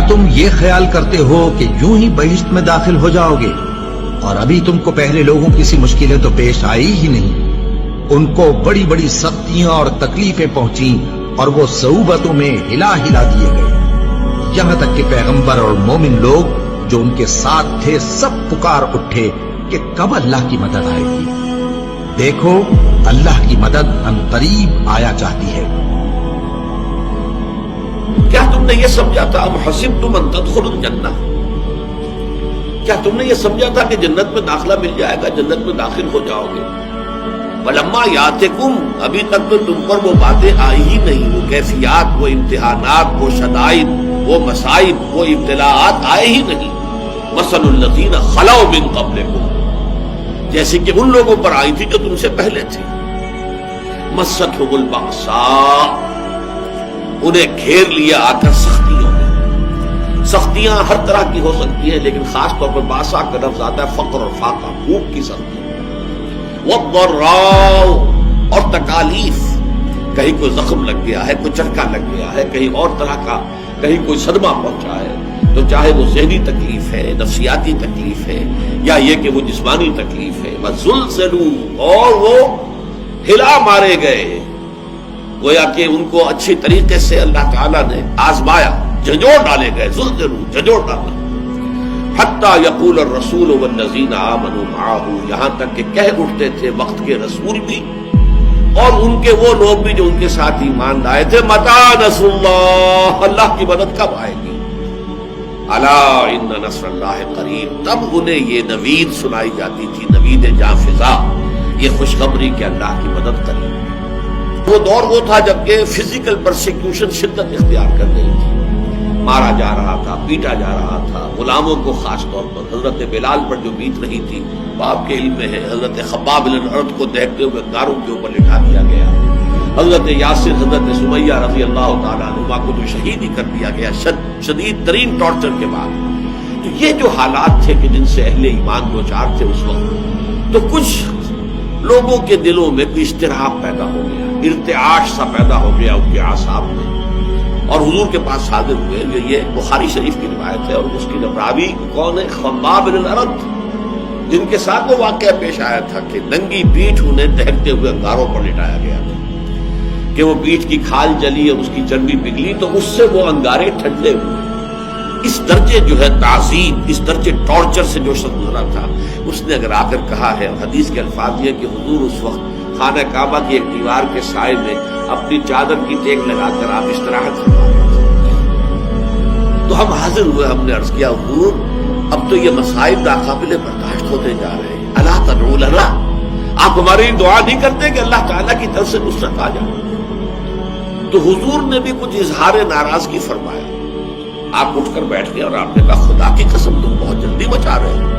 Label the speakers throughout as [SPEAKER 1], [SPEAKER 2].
[SPEAKER 1] تم یہ خیال کرتے ہو کہ یوں ہی بہشت میں داخل ہو جاؤ گے؟ اور ابھی تم کو پہلے لوگوں کی سی مشکلیں تو پیش آئی ہی نہیں۔ ان کو بڑی بڑی سختیاں اور تکلیفیں پہنچیں اور وہ صعوبتوں میں ہلا ہلا دیے گئے، یہاں تک کہ پیغمبر اور مومن لوگ جو ان کے ساتھ تھے سب پکار اٹھے کہ کب اللہ کی مدد آئے گی۔ دیکھو اللہ کی مدد عنقریب آیا چاہتی ہے۔
[SPEAKER 2] کیا تم نے یہ سمجھا تھا ام حسبتم ان تدخلوا الجنہ، کیا تم نے یہ سمجھا تھا کہ جنت میں داخلہ مل جائے گا، جنت میں داخل ہو جاؤ گے؟ ولما یاتکم، ابھی تک تو تم پر وہ باتیں آئی ہی نہیں، وہ کیفیات، وہ امتحانات، وہ شدائد، وہ مصائب، وہ ابتلاءات آئے ہی نہیں۔ مثل الذین خلوا من قبلکم، جیسے کہ ان لوگوں پر آئی تھی جو تم سے پہلے تھے۔ مستھم البأساء، انہیں گھیر لیا آ کر سختیوں نے۔ سختیاں ہر طرح کی ہو سکتی ہیں، لیکن خاص طور پر باسا کا لفظ آتا ہے فقر اور فاقہ، بھوک کی سختی۔ والضراء، اور تکالیف، کہیں کوئی زخم لگ گیا ہے، کوئی چٹکا لگ گیا ہے، کہیں اور طرح کا، کہیں کوئی صدمہ پہنچا ہے، تو چاہے وہ ذہنی تکلیف ہے، نفسیاتی تکلیف ہے، یا یہ کہ وہ جسمانی تکلیف ہے۔ وزلزلوا، اور وہ ہلا مارے گئے، گویا کہ ان کو اچھی طریقے سے اللہ تعالیٰ نے آزمایا، جھنجھوڑ ڈالے گئے، زلزلوا، جھنجھوڑ ڈالا۔ حتی یقول الرسول والذین آمنوا معہ، یہاں تک کہ کہہ اٹھتے تھے وقت کے رسول بھی اور ان کے وہ لوگ بھی جو ان کے ساتھ ایمان لائے تھے، متی نصر اللہ، اللہ کی مدد کب آئے گی؟ الا ان نصر اللہ قریب، تب انہیں یہ نوید سنائی جاتی تھی، نوید جاں فضا، یہ خوشخبری کہ اللہ کی مدد قریب۔ وہ دور وہ تھا جبکہ فزیکل پرسیکیوشن شدت اختیار کر رہی تھی، مارا جا رہا تھا، پیٹا جا رہا تھا، غلاموں کو خاص طور پر حضرت بلال پر جو بیت رہی تھی وہ آپ کے علم میں ہے، حضرت خباب بن الارت کو دیکھتے ہوئے گاروں کے اوپر لٹا دیا گیا، حضرت یاسر، حضرت سمیہ رضی اللہ تعالیٰ عنہما کو تو شہید ہی کر دیا گیا شدید ترین ٹارچر کے بعد۔ تو یہ جو حالات تھے کہ جن سے اہل ایمان دو چار تھے اس وقت، تو کچھ لوگوں کے دلوں میں کوئی اضطراب پیدا ہو گیا، ارتعاش سا پیدا ہو گیا ان کے اعصاب میں، اور حضور کے پاس حاضر ہوئے۔ یہ بخاری شریف کی روایت ہے، اور اس کی راوی کون ہے؟ خباب بن الارت، جن کے ساتھ وہ واقعہ پیش آیا تھا کہ ننگی پیٹھ انہیں دہکتے ہوئے انگاروں پر لٹایا گیا تھا کہ وہ پیٹھ کی کھال جلی اور اس کی چربی پگھلی تو اس سے وہ انگارے ٹھنڈے ہوئے۔ اس درجے جو ہے تعذیب، اس درجے ٹارچر سے جو شخص گزرا تھا، اس نے اگر آ کر کہا ہے، حدیث کے الفاظ یہ کہ حضور اس وقت خانہ کعبہ کی ایک دیوار کے سائے میں اپنی چادر کی ٹیک لگا کر آپ استراحت فرما رہے تھے، تو ہم حاضر ہوئے، ہم نے عرض کیا حضور اب تو یہ مصائب ناقابل برداشت ہوتے جا رہے ہیں، الا تدعو لنا، آپ ہماری دعا نہیں کرتے کہ اللہ تعالیٰ کی طرف سے نصرت آ جائے؟ تو حضور نے بھی کچھ اظہار ناراضگی فرمایا، آپ اٹھ کر بیٹھ گئے اور آپ نے کہا خدا کی قسم تم بہت جلدی مچا رہے ہو،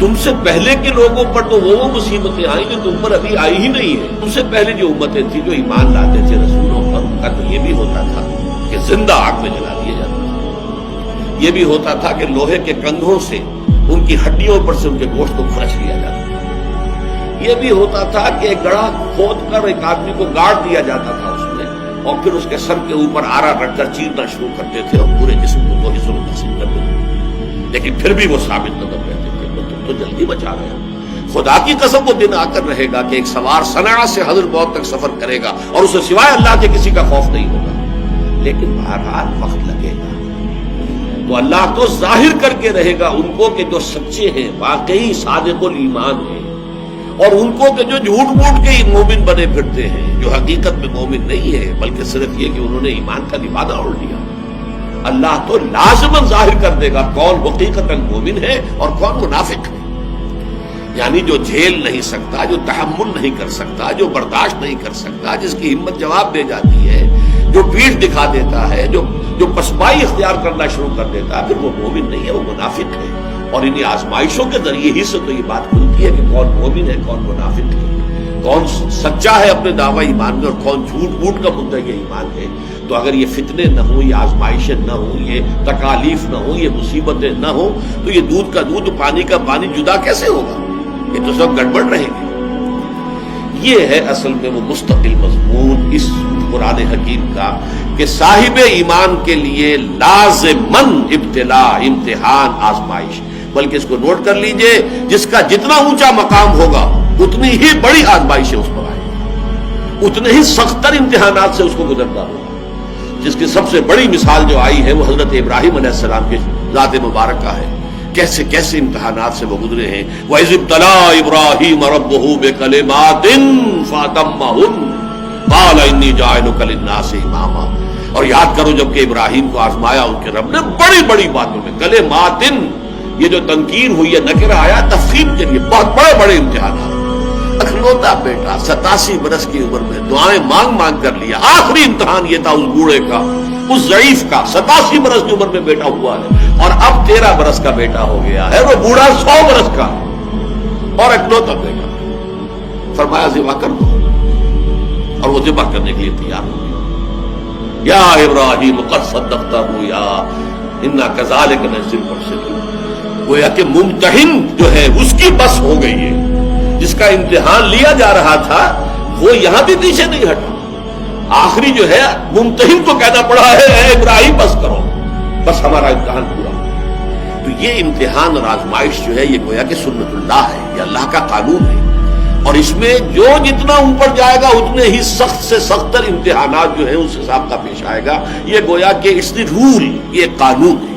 [SPEAKER 2] تم سے پہلے کے لوگوں پر تو وہ مصیبتیں آئیں جو تم پر ابھی آئی ہی نہیں ہے۔ تم سے پہلے جو امتیں تھیں جو ایمان لاتے تھے رسولوں پر، ان کا تو یہ بھی ہوتا تھا کہ زندہ آگ میں جلا دیا جاتا تھا، یہ بھی ہوتا تھا کہ لوہے کے کنگھوں سے ان کی ہڈیوں پر سے ان کے گوشت کو کھرچ لیا جاتا تھا، یہ بھی ہوتا تھا کہ ایک گڑھا کھود کر ایک آدمی کو گاڑ دیا جاتا تھا اس میں، اور پھر اس کے سر کے اوپر آرا رکھ کر چیرنا شروع کرتے تھے اور پورے جسم کو دو حصوں میں تقسیم کر دیتے تھے، لیکن پھر بھی وہ ثابت قدم رہتے تھے کہ تم تو جلدی بچا رہے ہو۔ خدا کی قسم وہ دن آ کر رہے گا کہ ایک سوار صنعاء سے حضر موت تک سفر کرے گا اور اسے سوائے اللہ کے کسی کا خوف نہیں ہوگا، لیکن بہرحال وقت لگے گا، تو اللہ تو ظاہر کر کے رہے گا ان کو کہ جو سچے ہیں، واقعی صادق الایمان ہیں، اور ان کو کہ جو جھوٹ موٹ کے ہی مومن بنے پھرتے ہیں، جو حقیقت میں مومن نہیں ہے بلکہ صرف یہ کہ انہوں نے ایمان کا لبادہ اوڑھ لیا۔ اللہ تو لازماً ظاہر کر دے گا کون حقیقتاً مومن ہے اور کون منافق ہے، یعنی جو جھیل نہیں سکتا، جو تحمل نہیں کر سکتا، جو برداشت نہیں کر سکتا، جس کی ہمت جواب دے جاتی ہے، جو پیٹھ دکھا دیتا ہے، جو پسپائی اختیار کرنا شروع کر دیتا ہے، پھر وہ مومن نہیں ہے، وہ منافق ہے۔ اور انہیں آزمائشوں کے ذریعے ہی سے تو یہ بات کھلتی ہے کہ کون مومن ہے، کون منافق ہے، کون سچا ہے اپنے دعوی ایمان میں اور کون جھوٹ موٹ کا مدعی ایمان ہے۔ تو اگر یہ فتنے نہ ہوں، یہ آزمائشیں نہ ہوں، یہ تکالیف نہ ہوں، یہ مصیبتیں نہ ہوں، تو یہ دودھ کا دودھ پانی کا پانی جدا کیسے ہوگا؟ یہ تو سب گڑبڑ رہے گی۔ یہ ہے اصل میں وہ مستقل مضمون اس قرآن حکیم کا کہ صاحب ایمان کے لیے لازمن ابتلا، امتحان، آزمائش، بلکہ اس کو نوٹ کر لیجئے، جس کا جتنا اونچا مقام ہوگا اتنی ہی بڑی آزمائشیں اس پر آئیں گی، اتنے ہی سختر امتحانات سے اس کو گزرنا ہوگا۔ جس کی سب سے بڑی مثال جو آئی ہے وہ حضرت ابراہیم علیہ السلام کے ذات مبارکہ ہے، کیسے کیسے امتحانات سے وہ گزرے ہیں۔ وَإِذِ ابْتَلَىٰ إِبْرَاهِيمَ رَبُّهُ بِكَلِمَاتٍ فَأَتَمَّهُنَّ قَالَ إِنِّي جَاعِلُكَ لِلنَّاسِ إِمَامًا، اور یاد کرو جب کہ ابراہیم کو آزمایا ان کے رب نے بڑی بڑی باتوں میں، کلماتن، یہ جو تنکیر ہوئی ہے، نکرہ آیا تفخیم کے لیے، بہت بڑے بڑے امتحانات۔ اکلوتا بیٹا 87 برس کی عمر میں دعائیں مانگ مانگ کر لیا، آخری امتحان یہ تھا اس بوڑھے کا، اس ضعیف کا، 87 برس کی عمر میں بیٹا ہوا ہے، اور اب 13 برس کا بیٹا ہو گیا ہے، وہ بوڑھا 100 برس کا اور اکلوتا بیٹا۔ فرمایا ذبح کر دو، اور وہ ذبح کرنے کے لیے تیار ہو گیا۔ یا ابراہیم قد صدقت الرؤیا انا کذالک نجزی المحسنین، گویا کہ ممتحن جو ہے اس کی بس ہو گئی ہے، جس کا امتحان لیا جا رہا تھا وہ یہاں بھی پیچھے نہیں ہٹا، آخری جو ہے ممتحن کو کہنا پڑا ہے اے ابراہیم بس کرو، بس ہمارا امتحان پورا۔ تو یہ امتحان اور آزمائش جو ہے یہ گویا کہ سنت اللہ ہے، یہ اللہ کا قانون ہے، اور اس میں جو جتنا اوپر جائے گا اتنے ہی سخت سے سختر امتحانات جو ہیں اس حساب کا پیش آئے گا۔ یہ گویا کہ اٹس دی رول، یہ قانون ہے۔